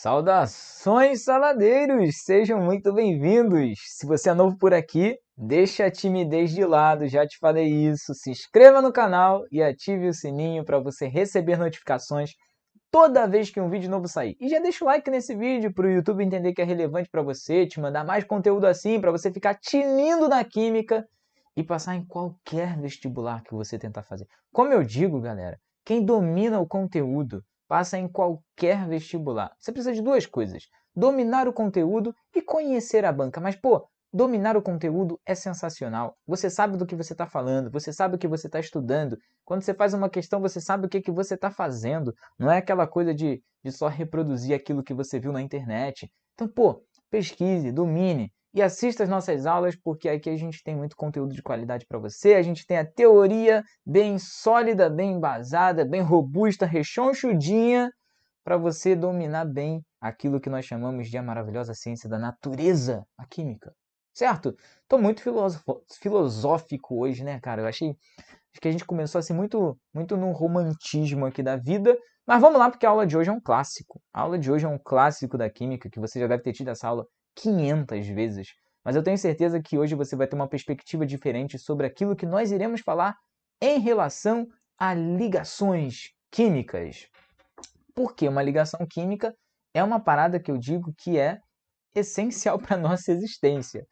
Saudações, saladeiros! Sejam muito bem-vindos! Se você é novo por aqui, deixa a timidez de lado, já te falei isso. Se inscreva no canal e ative o sininho para você receber notificações toda vez que um vídeo novo sair. E já deixa o like nesse vídeo para o YouTube entender que é relevante para você, te mandar mais conteúdo assim, para você ficar tinindo na química e passar em qualquer vestibular que você tentar fazer. Como eu digo, galera, quem domina o conteúdo passa em qualquer vestibular. Você precisa de duas coisas: dominar o conteúdo e conhecer a banca. Mas, pô, dominar o conteúdo é sensacional. Você sabe do que você está falando, você sabe o que você está estudando. Quando você faz uma questão, você sabe o que você está fazendo. Não é aquela coisa de só reproduzir aquilo que você viu na internet. Então, pô, pesquise, domine e assista as nossas aulas, porque aqui a gente tem muito conteúdo de qualidade para você. A gente tem a teoria bem sólida, bem embasada, bem robusta, rechonchudinha, para você dominar bem aquilo que nós chamamos de a maravilhosa ciência da natureza, a química. Certo? Estou muito filosófico hoje, né, cara? Acho que a gente começou assim muito no romantismo aqui da vida. Mas vamos lá, porque a aula de hoje é um clássico. A aula de hoje é um clássico da química, que você já deve ter tido essa aula 500 vezes. Mas eu tenho certeza que hoje você vai ter uma perspectiva diferente sobre aquilo que nós iremos falar em relação a ligações químicas. Porque uma ligação química é uma parada que eu digo que é essencial para a nossa existência.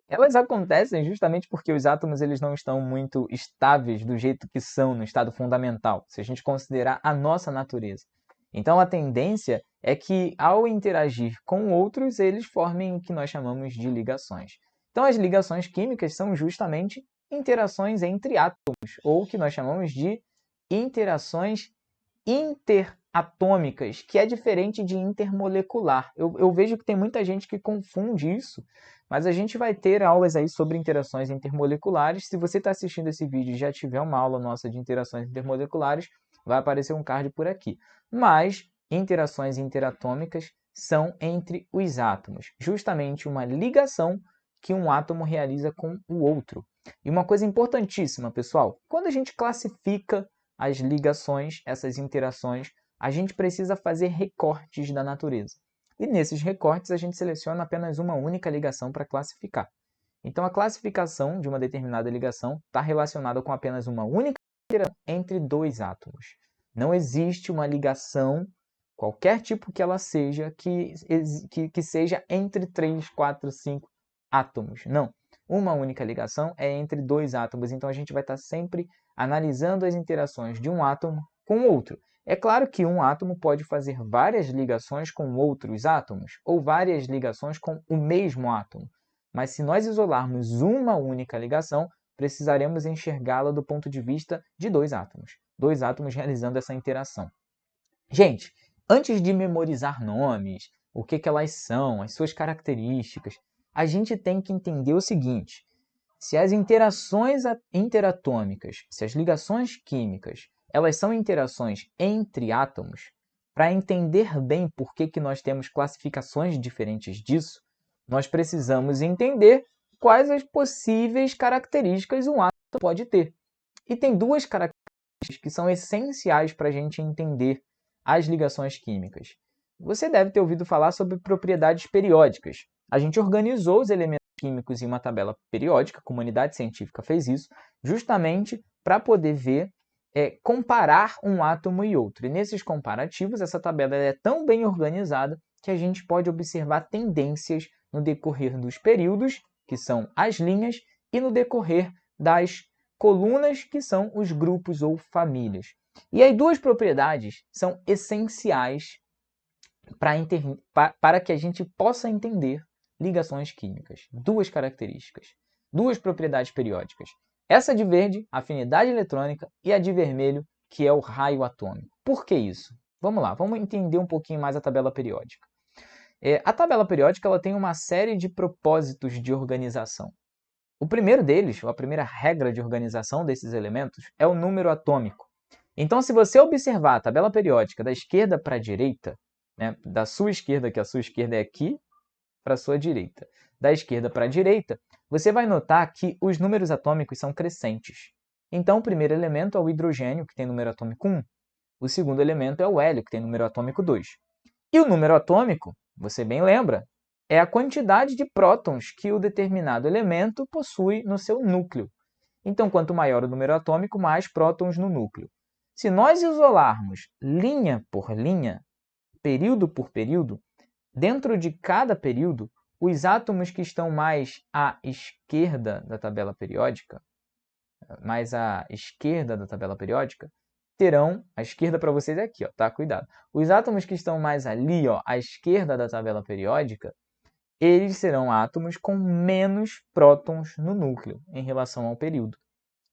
Elas acontecem justamente porque os átomos eles não estão muito estáveis do jeito que são no estado fundamental, se a gente considerar a nossa natureza. Então a tendência é que ao interagir com outros, eles formem o que nós chamamos de ligações. Então as ligações químicas são justamente interações entre átomos, ou o que nós chamamos de interações interatômicas, que é diferente de intermolecular. Eu vejo que tem muita gente que confunde isso, mas a gente vai ter aulas aí sobre interações intermoleculares. Se você está assistindo esse vídeo e já tiver uma aula nossa de interações intermoleculares, vai aparecer um card por aqui. Mas interações interatômicas são entre os átomos, justamente uma ligação que um átomo realiza com o outro. E uma coisa importantíssima, pessoal, quando a gente classifica as ligações, essas interações, a gente precisa fazer recortes da natureza. E nesses recortes a gente seleciona apenas uma única ligação para classificar. Então a classificação de uma determinada ligação está relacionada com apenas uma única ligação entre dois átomos. Não existe uma ligação, qualquer tipo que ela seja, que seja entre 3, 4, 5 átomos. Não. Uma única ligação é entre dois átomos. Então a gente vai estar sempre analisando as interações de um átomo com o outro. É claro que um átomo pode fazer várias ligações com outros átomos, ou várias ligações com o mesmo átomo. Mas se nós isolarmos uma única ligação, precisaremos enxergá-la do ponto de vista de dois átomos realizando essa interação. Gente, antes de memorizar nomes, o que elas são, as suas características, a gente tem que entender o seguinte: se as interações interatômicas, se as ligações químicas, elas são interações entre átomos, para entender bem por que nós temos classificações diferentes disso, nós precisamos entender quais as possíveis características um átomo pode ter. E tem duas características que são essenciais para a gente entender as ligações químicas. Você deve ter ouvido falar sobre propriedades periódicas. A gente organizou os elementos químicos em uma tabela periódica, a comunidade científica fez isso, justamente para poder ver, comparar um átomo e outro. E nesses comparativos, essa tabela é tão bem organizada que a gente pode observar tendências no decorrer dos períodos, que são as linhas, e no decorrer das colunas, que são os grupos ou famílias. E aí duas propriedades são essenciais para que a gente possa entender ligações químicas. Duas características, duas propriedades periódicas. Essa de verde, afinidade eletrônica, e a de vermelho, que é o raio atômico. Por que isso? Vamos lá, vamos entender um pouquinho mais a tabela periódica. A tabela periódica ela tem uma série de propósitos de organização. O primeiro deles, ou a primeira regra de organização desses elementos, é o número atômico. Então, se você observar a tabela periódica da esquerda para a direita, né, da sua esquerda, que a sua esquerda é aqui, para a sua direita, da esquerda para a direita, você vai notar que os números atômicos são crescentes. Então, o primeiro elemento é o hidrogênio, que tem número atômico 1. O segundo elemento é o hélio, que tem número atômico 2. E o número atômico, você bem lembra, é a quantidade de prótons que o determinado elemento possui no seu núcleo. Então, quanto maior o número atômico, mais prótons no núcleo. Se nós isolarmos linha por linha, período por período, dentro de cada período, os átomos que estão mais à esquerda da tabela periódica, terão, a esquerda para vocês é aqui, ó, tá? Cuidado. Os átomos que estão mais ali, ó, à esquerda da tabela periódica, eles serão átomos com menos prótons no núcleo em relação ao período.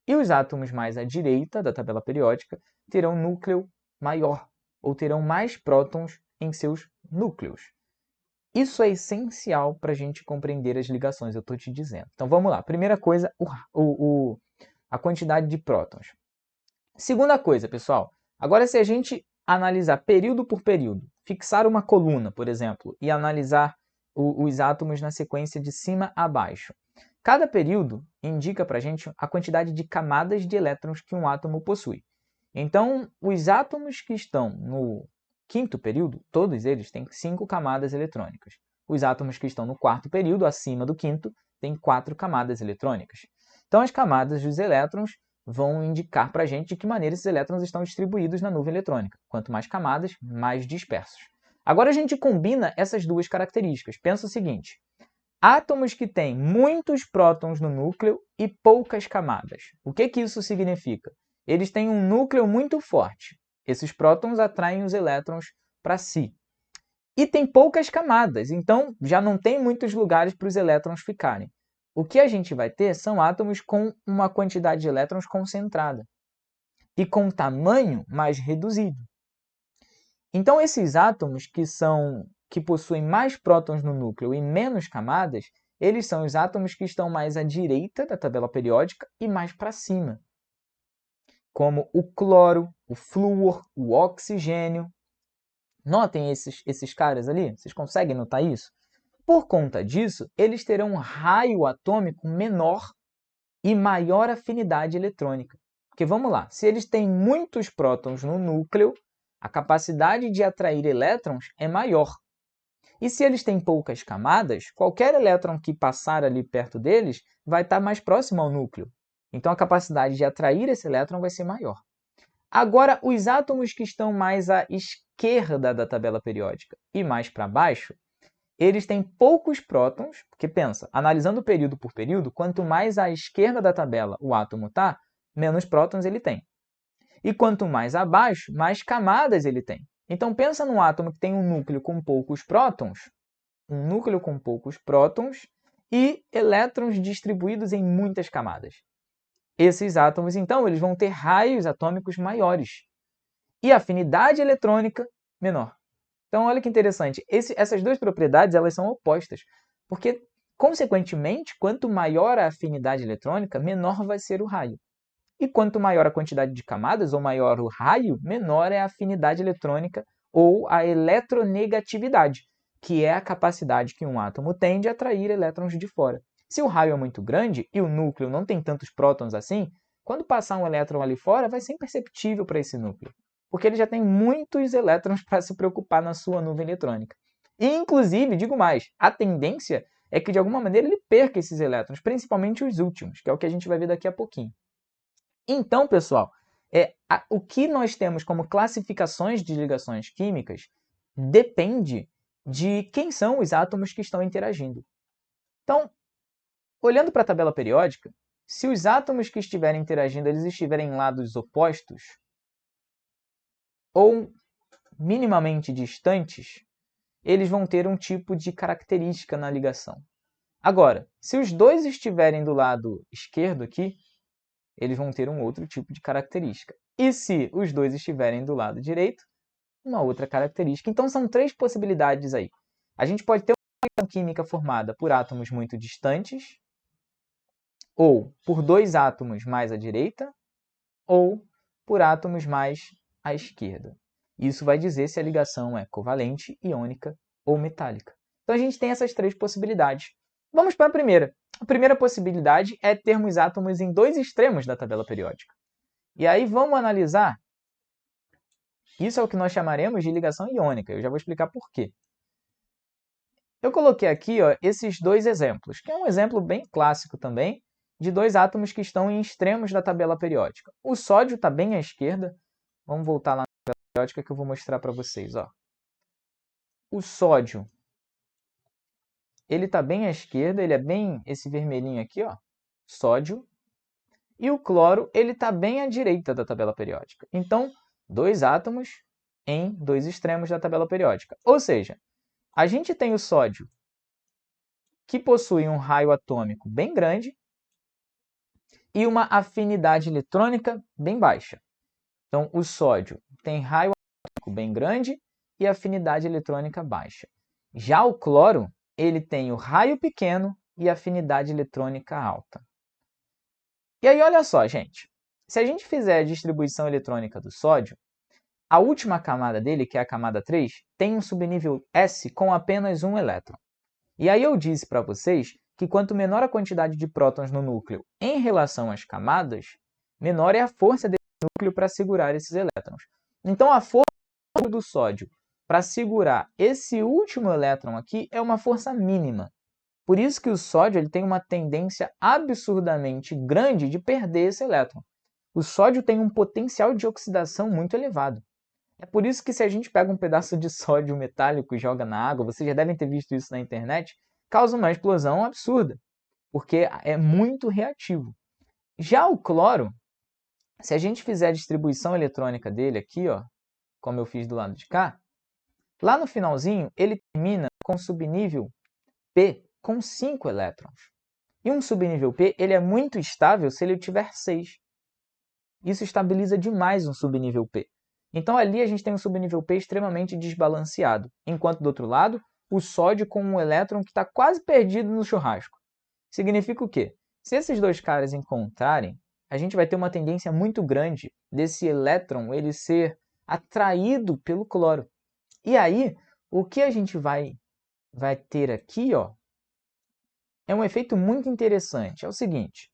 E os átomos mais à direita da tabela periódica terão núcleo maior, ou terão mais prótons em seus núcleos. Isso é essencial para a gente compreender as ligações, eu estou te dizendo. Então vamos lá. Primeira coisa, a quantidade de prótons. Segunda coisa, pessoal. Agora, se a gente analisar período por período, fixar uma coluna, por exemplo, e analisar os átomos na sequência de cima a baixo. Cada período indica para a gente a quantidade de camadas de elétrons que um átomo possui. Então, os átomos que estão no quinto período, todos eles têm 5 camadas eletrônicas. Os átomos que estão no quarto período, acima do quinto, têm 4 camadas eletrônicas. Então, as camadas dos elétrons vão indicar para a gente de que maneira esses elétrons estão distribuídos na nuvem eletrônica. Quanto mais camadas, mais dispersos. Agora a gente combina essas duas características. Pensa o seguinte: átomos que têm muitos prótons no núcleo e poucas camadas. O que isso significa? Eles têm um núcleo muito forte. Esses prótons atraem os elétrons para si. E tem poucas camadas, então já não tem muitos lugares para os elétrons ficarem. O que a gente vai ter são átomos com uma quantidade de elétrons concentrada e com tamanho mais reduzido. Então, esses átomos que possuem mais prótons no núcleo e menos camadas, eles são os átomos que estão mais à direita da tabela periódica e mais para cima, como o cloro, o flúor, o oxigênio. Notem esses caras ali? Vocês conseguem notar isso? Por conta disso, eles terão um raio atômico menor e maior afinidade eletrônica. Porque vamos lá, se eles têm muitos prótons no núcleo, a capacidade de atrair elétrons é maior. E se eles têm poucas camadas, qualquer elétron que passar ali perto deles vai estar mais próximo ao núcleo. Então a capacidade de atrair esse elétron vai ser maior. Agora, os átomos que estão mais à esquerda da tabela periódica e mais para baixo, eles têm poucos prótons, porque pensa, analisando período por período, quanto mais à esquerda da tabela o átomo está, menos prótons ele tem. E quanto mais abaixo, mais camadas ele tem. Então pensa num átomo que tem um núcleo com poucos prótons, e elétrons distribuídos em muitas camadas. Esses átomos, então, eles vão ter raios atômicos maiores e afinidade eletrônica menor. Então, olha que interessante. Essas duas propriedades elas são opostas, porque, consequentemente, quanto maior a afinidade eletrônica, menor vai ser o raio. E quanto maior a quantidade de camadas, ou maior o raio, menor é a afinidade eletrônica ou a eletronegatividade, que é a capacidade que um átomo tem de atrair elétrons de fora. Se o raio é muito grande e o núcleo não tem tantos prótons assim, quando passar um elétron ali fora, vai ser imperceptível para esse núcleo, porque ele já tem muitos elétrons para se preocupar na sua nuvem eletrônica. E, inclusive, digo mais, a tendência é que, de alguma maneira, ele perca esses elétrons, principalmente os últimos, que é o que a gente vai ver daqui a pouquinho. Então, pessoal, o que nós temos como classificações de ligações químicas depende de quem são os átomos que estão interagindo. Então, olhando para a tabela periódica, se os átomos que estiverem interagindo eles estiverem em lados opostos ou minimamente distantes, eles vão ter um tipo de característica na ligação. Agora, se os dois estiverem do lado esquerdo aqui, eles vão ter um outro tipo de característica. E se os dois estiverem do lado direito, uma outra característica. Então, são 3 possibilidades aí. A gente pode ter uma ligação química formada por átomos muito distantes, ou por 2 átomos mais à direita, ou por átomos mais à esquerda. Isso vai dizer se a ligação é covalente, iônica ou metálica. Então, a gente tem essas 3 possibilidades. Vamos para a primeira. A primeira possibilidade é termos átomos em 2 extremos da tabela periódica. E aí vamos analisar Isso é o que nós chamaremos de ligação iônica. Eu já vou explicar por quê. Eu coloquei aqui esses dois exemplos, que é um exemplo bem clássico também, de dois átomos que estão em extremos da tabela periódica. O sódio está bem à esquerda. Vamos voltar lá na tabela periódica que eu vou mostrar para vocês. O sódio, ele está bem à esquerda, ele é bem esse vermelhinho aqui, sódio. E o cloro, ele está bem à direita da tabela periódica. Então, dois átomos em dois extremos da tabela periódica. Ou seja, a gente tem o sódio, que possui um raio atômico bem grande e uma afinidade eletrônica bem baixa. Então, o sódio tem raio atômico bem grande e afinidade eletrônica baixa. Já o cloro, ele tem o raio pequeno e afinidade eletrônica alta. E aí, olha só, gente. Se a gente fizer a distribuição eletrônica do sódio, a última camada dele, que é a camada 3, tem um subnível S com apenas um elétron. E aí eu disse para vocês que quanto menor a quantidade de prótons no núcleo em relação às camadas, menor é a força desse núcleo para segurar esses elétrons. Então, a força do sódio para segurar esse último elétron aqui é uma força mínima. Por isso que o sódio ele tem uma tendência absurdamente grande de perder esse elétron. O sódio tem um potencial de oxidação muito elevado. É por isso que se a gente pega um pedaço de sódio metálico e joga na água, vocês já devem ter visto isso na internet, causa uma explosão absurda, porque é muito reativo. Já o cloro, se a gente fizer a distribuição eletrônica dele aqui, como eu fiz do lado de cá, lá no finalzinho ele termina com subnível P com 5 elétrons. E um subnível P ele é muito estável se ele tiver 6. Isso estabiliza demais um subnível P. Então ali a gente tem um subnível P extremamente desbalanceado, enquanto do outro lado, o sódio com um elétron que está quase perdido no churrasco. Significa o quê? Se esses dois caras encontrarem, a gente vai ter uma tendência muito grande desse elétron ele ser atraído pelo cloro. E aí, o que a gente vai ter aqui, é um efeito muito interessante. É o seguinte,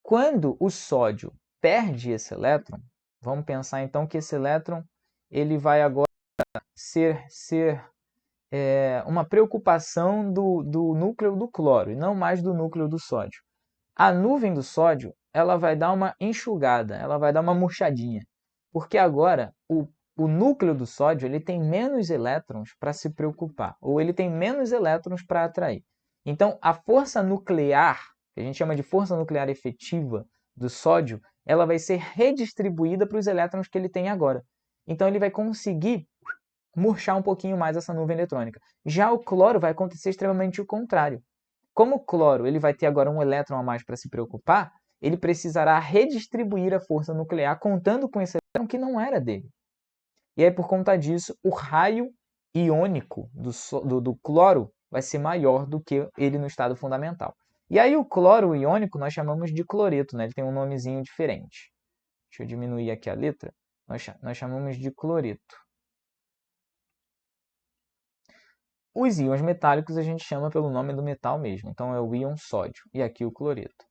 quando o sódio perde esse elétron, vamos pensar então que esse elétron ele vai agora ser uma preocupação do núcleo do cloro e não mais do núcleo do sódio. A nuvem do sódio ela vai dar uma enxugada, ela vai dar uma murchadinha, porque agora o núcleo do sódio ele tem menos elétrons para se preocupar, ou ele tem menos elétrons para atrair. Então, a força nuclear, que a gente chama de força nuclear efetiva do sódio, ela vai ser redistribuída para os elétrons que ele tem agora. Então, ele vai conseguir murchar um pouquinho mais essa nuvem eletrônica. Já o cloro vai acontecer extremamente o contrário. Como o cloro ele vai ter agora um elétron a mais para se preocupar, ele precisará redistribuir a força nuclear contando com esse elétron que não era dele. E aí, por conta disso, o raio iônico do cloro vai ser maior do que ele no estado fundamental. E aí o cloro iônico nós chamamos de cloreto, né? Ele tem um nomezinho diferente. Deixa eu diminuir aqui a letra. Nós chamamos de cloreto. Os íons metálicos a gente chama pelo nome do metal mesmo. Então é o íon sódio e aqui o cloreto.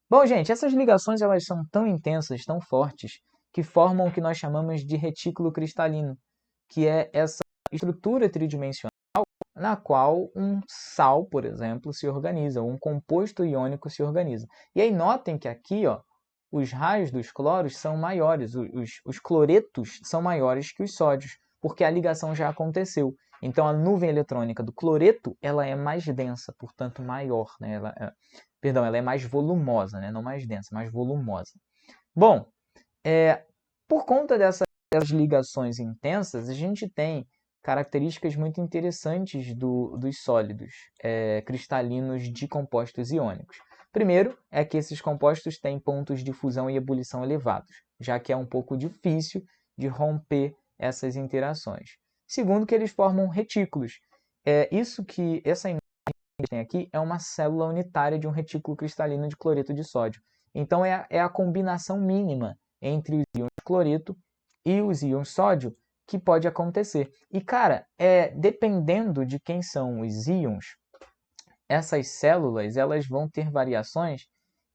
Bom, gente, essas ligações elas são tão intensas, tão fortes, que formam o que nós chamamos de retículo cristalino, que é essa estrutura tridimensional na qual um sal, por exemplo, se organiza, ou um composto iônico se organiza. E aí notem que aqui, os raios dos cloros são maiores, os cloretos são maiores que os sódios, porque a ligação já aconteceu. Então a nuvem eletrônica do cloreto ela é mais densa, portanto maior, né? Ela é mais volumosa, né? Não mais densa, mais volumosa. Bom, por conta dessas ligações intensas, a gente tem características muito interessantes dos sólidos cristalinos de compostos iônicos. Primeiro é que esses compostos têm pontos de fusão e ebulição elevados, já que é um pouco difícil de romper essas interações. Segundo, que eles formam retículos. Essa imagem que tem aqui é uma célula unitária de um retículo cristalino de cloreto de sódio. Então é a combinação mínima entre os íons cloreto e os íons sódio que pode acontecer. E, cara, dependendo de quem são os íons, essas células elas vão ter variações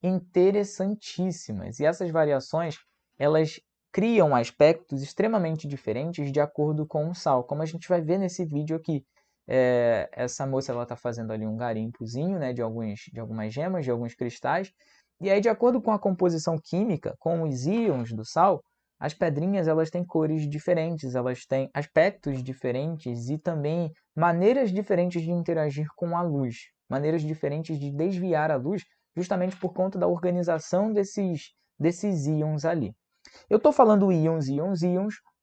interessantíssimas. E essas variações elas criam aspectos extremamente diferentes de acordo com o sal, como a gente vai ver nesse vídeo aqui. Essa moça está fazendo ali um garimpozinho, né, de algumas gemas, de alguns cristais, e aí de acordo com a composição química, com os íons do sal, as pedrinhas elas têm cores diferentes, elas têm aspectos diferentes e também maneiras diferentes de interagir com a luz, maneiras diferentes de desviar a luz, justamente por conta da organização desses íons ali. Eu estou falando íons,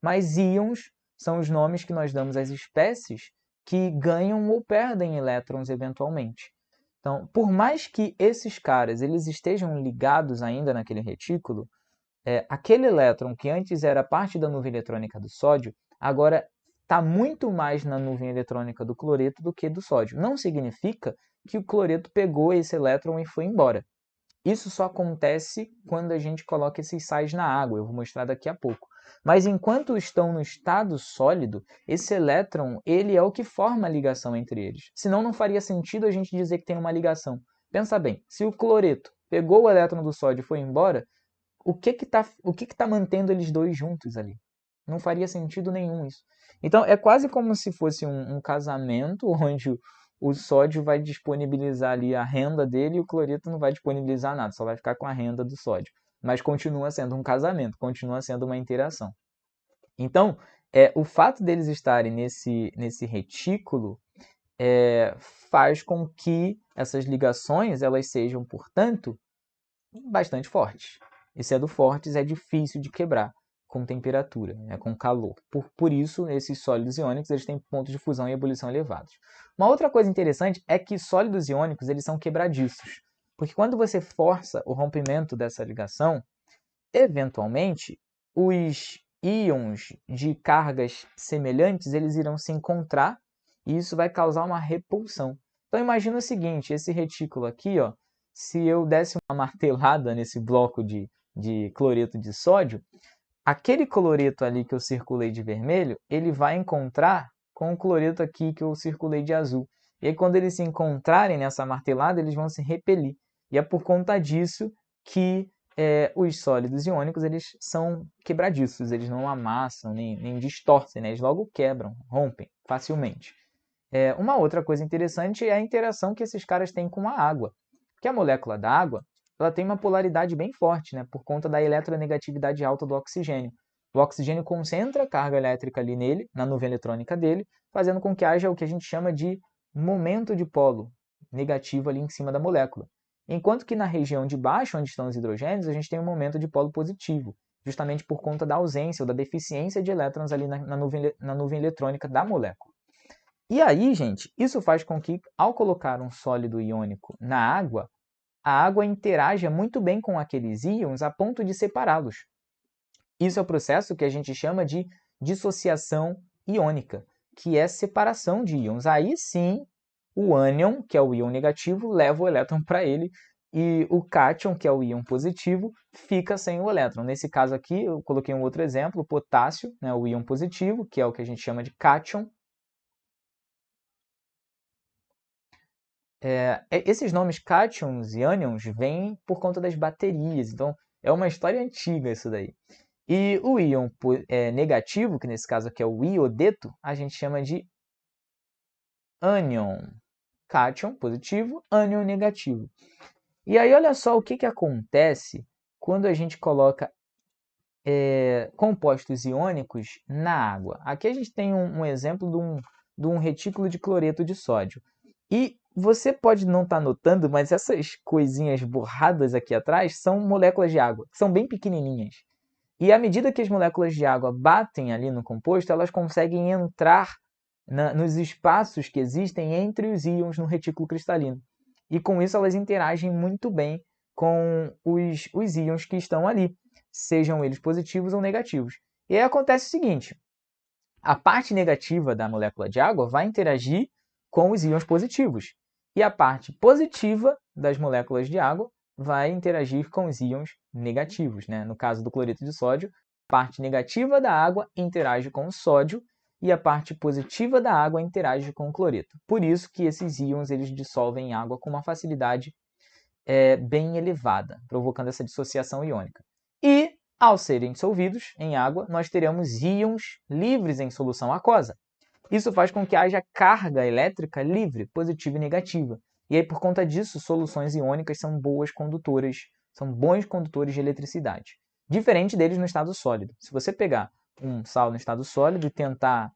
mas íons são os nomes que nós damos às espécies que ganham ou perdem elétrons eventualmente. Então, por mais que esses caras eles estejam ligados ainda naquele retículo, aquele elétron que antes era parte da nuvem eletrônica do sódio, agora está muito mais na nuvem eletrônica do cloreto do que do sódio. Não significa que o cloreto pegou esse elétron e foi embora. Isso só acontece quando a gente coloca esses sais na água, eu vou mostrar daqui a pouco. Mas enquanto estão no estado sólido, esse elétron ele é o que forma a ligação entre eles. Senão não faria sentido a gente dizer que tem uma ligação. Pensa bem, se o cloreto pegou o elétron do sódio e foi embora, o que tá mantendo eles dois juntos ali? Não faria sentido nenhum isso. Então é quase como se fosse um casamento onde o sódio vai disponibilizar ali a renda dele e o cloreto não vai disponibilizar nada, só vai ficar com a renda do sódio. Mas continua sendo um casamento, continua sendo uma interação. Então, o fato deles estarem nesse retículo faz com que essas ligações elas sejam, portanto, bastante fortes. E sendo fortes é difícil de quebrar com temperatura, com calor. Por isso, esses sólidos iônicos eles têm pontos de fusão e ebulição elevados. Uma outra coisa interessante é que sólidos iônicos eles são quebradiços, porque quando você força o rompimento dessa ligação, eventualmente, os íons de cargas semelhantes eles irão se encontrar e isso vai causar uma repulsão. Então imagina o seguinte, esse retículo aqui, ó, se eu desse uma martelada nesse bloco de cloreto de sódio, aquele cloreto ali que eu circulei de vermelho, ele vai encontrar com o cloreto aqui que eu circulei de azul. E aí, quando eles se encontrarem nessa martelada, eles vão se repelir. E é por conta disso que os sólidos iônicos eles são quebradiços, eles não amassam, nem distorcem, né? Eles logo quebram, rompem facilmente. Uma outra coisa interessante é a interação que esses caras têm com a água. Porque a molécula da água ela tem uma polaridade bem forte, né, por conta da eletronegatividade alta do oxigênio. O oxigênio concentra a carga elétrica ali nele, na nuvem eletrônica dele, fazendo com que haja o que a gente chama de momento de polo negativo ali em cima da molécula. Enquanto que na região de baixo, onde estão os hidrogênios, a gente tem um momento de polo positivo, justamente por conta da ausência ou da deficiência de elétrons ali na nuvem eletrônica da molécula. E aí, gente, isso faz com que, ao colocar um sólido iônico na água, a água interaja muito bem com aqueles íons a ponto de separá-los. Isso é o processo que a gente chama de dissociação iônica, que é separação de íons. Aí sim, o ânion, que é o íon negativo, leva o elétron para ele, e o cátion, que é o íon positivo, fica sem o elétron. Nesse caso aqui, eu coloquei um outro exemplo, o potássio, né, o íon positivo, que é o que a gente chama de cátion. Esses nomes cátions e ânions vêm por conta das baterias, então é uma história antiga isso daí. E o íon negativo, que nesse caso aqui é o iodeto, a gente chama de ânion. Cátion positivo, ânion negativo. E aí olha só o que acontece quando a gente coloca compostos iônicos na água. Aqui a gente tem um exemplo de um retículo de cloreto de sódio. E você pode não estar notando, mas essas coisinhas borradas aqui atrás são moléculas de água, que são bem pequenininhas. E à medida que as moléculas de água batem ali no composto, elas conseguem entrar nos espaços que existem entre os íons no retículo cristalino. E com isso elas interagem muito bem com os íons que estão ali, sejam eles positivos ou negativos. E aí acontece o seguinte, a parte negativa da molécula de água vai interagir com os íons positivos. E a parte positiva das moléculas de água vai interagir com os íons negativos. Né? No caso do cloreto de sódio, a parte negativa da água interage com o sódio e a parte positiva da água interage com o cloreto. Por isso que esses íons eles dissolvem em água com uma facilidade bem elevada, provocando essa dissociação iônica. E Ao serem dissolvidos em água, nós teremos íons livres em solução aquosa. Isso faz com que haja carga elétrica livre, positiva e negativa. E aí, por conta disso, soluções iônicas são boas condutoras, são bons condutores de eletricidade. Diferente deles no estado sólido. Se você pegar um sal no estado sólido e tentar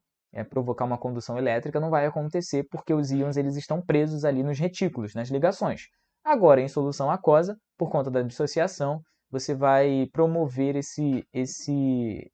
provocar uma condução elétrica, não vai acontecer, porque os íons eles estão presos ali nos retículos, nas ligações. Agora, em solução aquosa, por conta da dissociação, você vai promover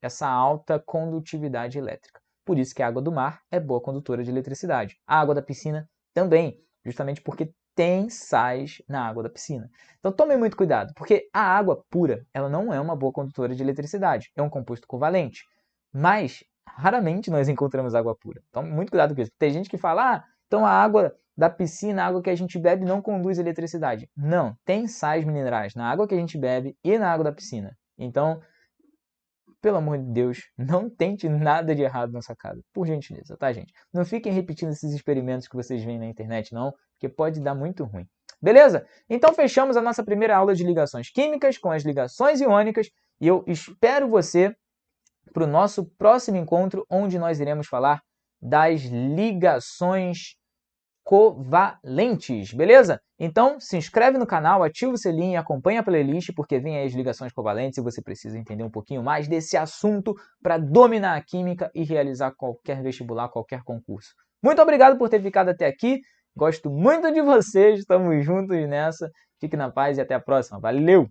essa alta condutividade elétrica. Por isso que a água do mar é boa condutora de eletricidade. A água da piscina também, justamente porque tem sais na água da piscina. Então tomem muito cuidado, porque a água pura ela não é uma boa condutora de eletricidade. É um composto covalente, mas raramente nós encontramos água pura. Então muito cuidado com isso. Tem gente que fala, então a água da piscina, a água que a gente bebe não conduz eletricidade. Não, tem sais minerais na água que a gente bebe e na água da piscina. Então, pelo amor de Deus, não tente nada de errado nessa casa. Por gentileza, tá, gente? Não fiquem repetindo esses experimentos que vocês veem na internet, não, porque pode dar muito ruim. Beleza? Então fechamos a nossa primeira aula de ligações químicas com as ligações iônicas e eu espero você para o nosso próximo encontro, onde nós iremos falar das ligações covalentes, beleza? Então, se inscreve no canal, ativa o selinho e acompanha a playlist, porque vem aí as ligações covalentes e você precisa entender um pouquinho mais desse assunto para dominar a química e realizar qualquer vestibular, qualquer concurso. Muito obrigado por ter ficado até aqui, gosto muito de vocês, estamos juntos nessa, fique na paz e até a próxima, valeu!